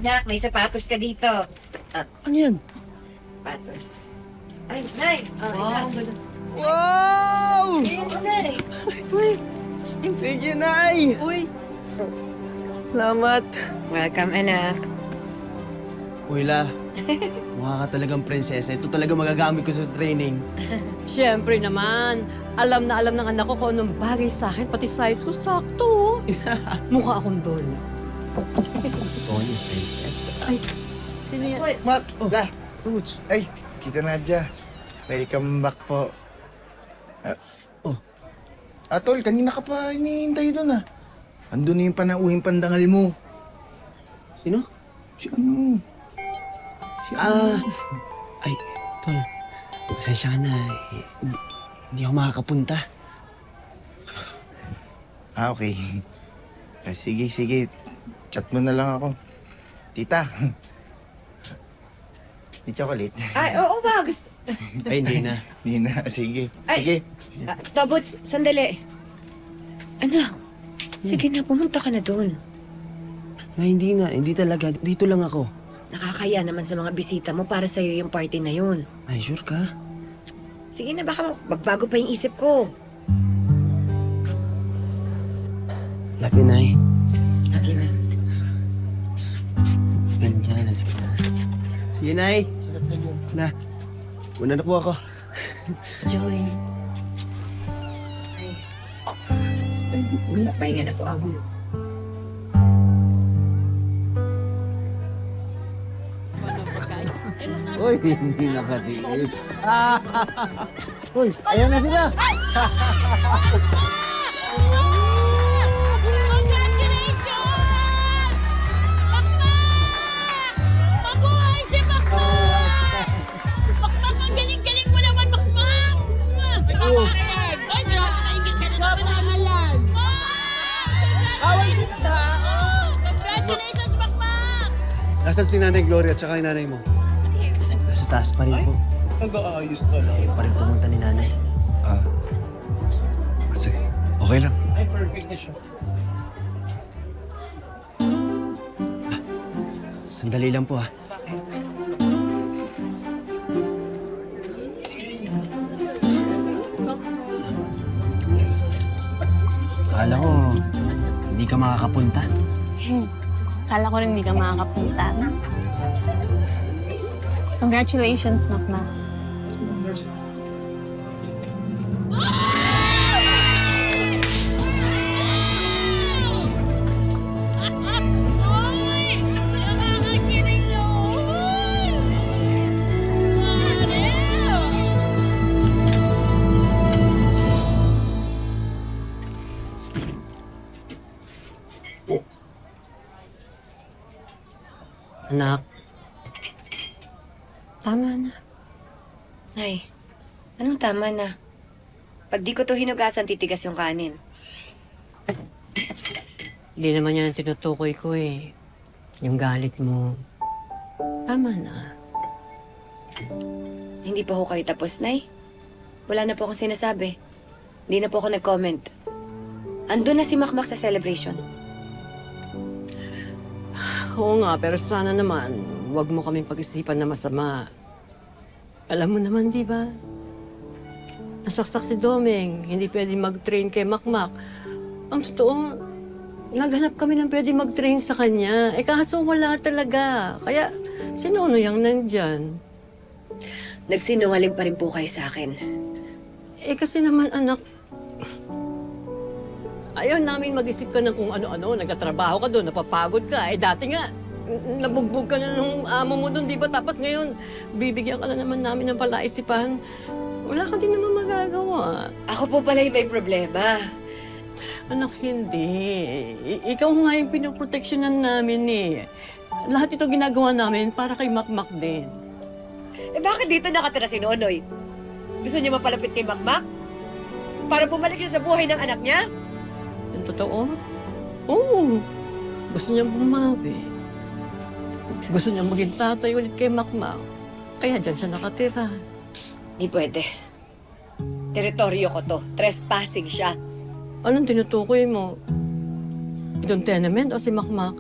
Anak, may sapatos ka dito. Ano yan? Sapatos. Ay, Nay! Wow! Wow! Nay! Uy! Thank you, Nay! Uy, Salamat! Welcome, anak. Uy, La. Mukha ka talagang prinsesa. Ito talaga magagamit ko sa training. syempre naman. Alam na alam ng anak ko kung anong bagay sa akin, pati size ko sakto. Mukha akong doll. Tony, prinsesa. Ay, sino yan? Mat, La. Roots. Ay, Tita Nadia. Welcome back po. Tol, kanina ka pa hinihintay doon Andun na yung panauhing pandangal mo. Sino? Si ano? Ay, Tol. Pasensya ka na. Hindi ako makakapunta. Okay. Sige, sige. Chat mo na lang ako. Tita. Di chocolate. Ay, oo ba? Ay, hindi na. Hindi na. Sige. Ay. Sige. Tobots, sandali. Anak, sige na, pumunta ka na doon. Na, hindi na. Hindi talaga. Dito lang ako. Nakakaya naman sa mga bisita mo para sa'yo yung party na yun. Ay, sure ka? Sige na, baka magbago pa yung isip ko. Love you, Nay. Okay na. Ganyan, let's go. Sige, Nay. Na. Una na po ako. Joy. Pahinga na po ako. Uy, hindi nakatiis. Uy, ayan na sila. Congratulations! Makmak! Mabuhay si Makmak! Makmak, ang galing-galing mo naman, Makmak! Ay, grabe, naingit ka na naman nangalan. Congratulations, Makmak! Nasaan si Nanay Gloria at saka yung nanay mo? Nasa taas pa rin po. Nag-aayos ka lang. Ayaw pa rin pumunta ni Nanay. Kasi, okay lang. Ay, perfect na siya. Sandali lang po, Akala ko, hindi ka makakapunta. Kala ko rin hindi ka makakapunta. Congratulations, Makmak. Uy! Nakakakilig yun! Anak. Tama na. Nay, anong tama na? Pag di ko to hinugasan, titigas yung kanin. Hindi naman yan ang tinutukoy ko eh. Yung galit mo. Tama na. Hindi pa ho kayo tapos, Nay. Wala na po akong sinasabi. Hindi na po ako nag-comment. Andun na si Makmak sa celebration. Oo nga, pero sana naman, huwag mo kaming pag-isipan na masama. Alam mo naman, di ba? Nasaksak si Domeng, hindi pwede mag-train kay Makmak. Ang totoo, naghanap kami ng pwede mag-train sa kanya. Eh kaso wala talaga. Kaya, sino yung nandyan? Nagsinungaling pa rin po kayo sa akin. Eh kasi naman, anak, ayaw namin mag-isip ka ng kung ano-ano. Nagkatrabaho ka doon, napapagod ka. Eh dati nga, nabugbog ka na ng amo mo doon, di ba? Tapos ngayon, bibigyan ka na naman namin ng palaisipan. Wala ka din naman magagawa. Ako po pala yung may problema. Anak, hindi. Ikaw nga yung pinoproteksyonan namin eh. Lahat ito ginagawa namin para kay Makmak din. Eh bakit dito nakatira si Nonoy? Gusto niya mapalapit kay Makmak? Para bumalik siya sa buhay ng anak niya? Yung totoo? Oo. Gusto niyang bumawi. Gusto niyang maging tatay ulit kay Makmak. Kaya dyan siya nakatira. Di pwede. Teritoryo ko to. Trespassing siya. Anong tinutukoy mo? Itong tenement o si Makmak?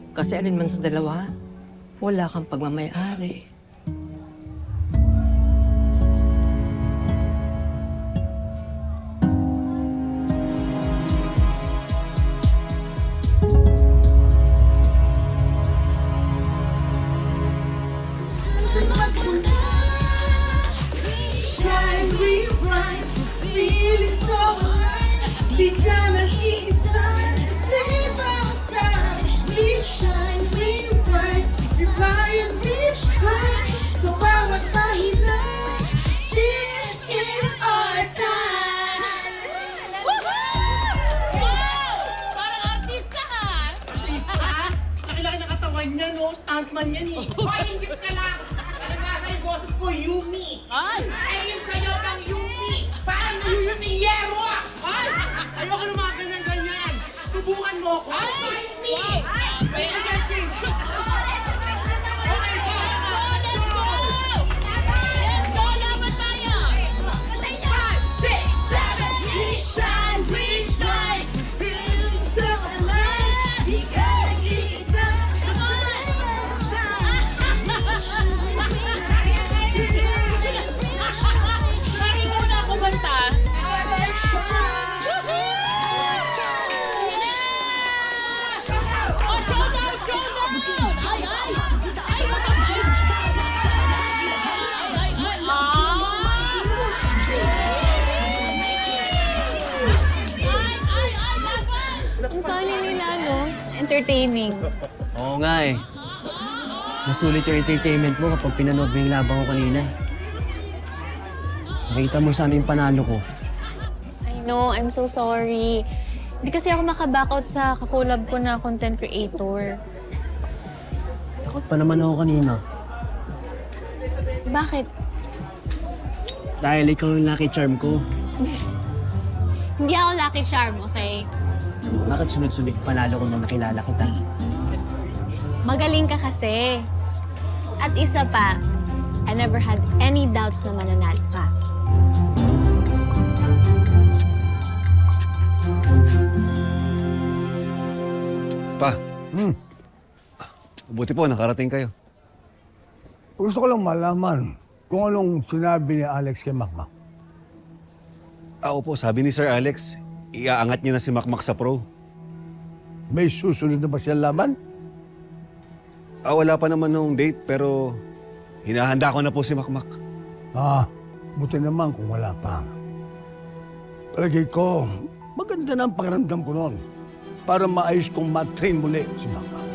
Kasi alin man sa dalawa, wala kang pagmamayari. Shine, we rise, we feel so alive. We gonna be inside, stay by our side. We shine, we rise, we fly and reach high. So bawat pahinay, this is our time. Wow! Parang artista ha! Laki-laki ng katawan niya, no? Stuntman yan eh. Hoy, hindi ka lang! Alam na yung boses ko, Yumi! Ay! Ayun sa'yo pang Yumi! Parang nayuyumiyero ah! Ay! Ayoko ng mga ganyan-ganyan! Subukan mo ako! Ay! Wow! Ay, Jessie! Let's go! Let's go! Laban tayo! 5, 6, 7, we shine, we shine. We feel so alive. Di ka nag-iisa. Mari muna ako banta. Oh, showdown! Showdown! Ay, ay! Ay, matangkay! Ay, ay, ay! Ay, laban! Ang funny nila, no? Entertaining. Oo nga eh. Masulit yung entertainment mo kapag pinanood mo yung labang ko kanina. Nakita mo sana yung panalo ko. I know, I'm so sorry. Hindi kasi ako makaback out sa kakulab ko na content creator. Takot pa naman ako kanina. Bakit? Dahil ikaw yung lucky charm ko. Hindi ako lucky charm, okay? Bakit sunod-sunod panalo ko nung nakilala kita? Magaling ka kasi. At isa pa, I never had any doubts na mananalo ka. Pa. Buti po, nakarating kayo. Gusto ko lang malaman kung anong sinabi ni Alex kay Makmak. Opo, sabi ni Sir Alex, iaangat niya na si Makmak sa pro. May susunod na ba siyang laban? Wala pa naman nung date, pero hinahanda ko na po si Makmak. Buti naman kung wala pa. Palagay ko, maganda na ang pakiramdam ko noon para maayos kong matrain muli si Makmak.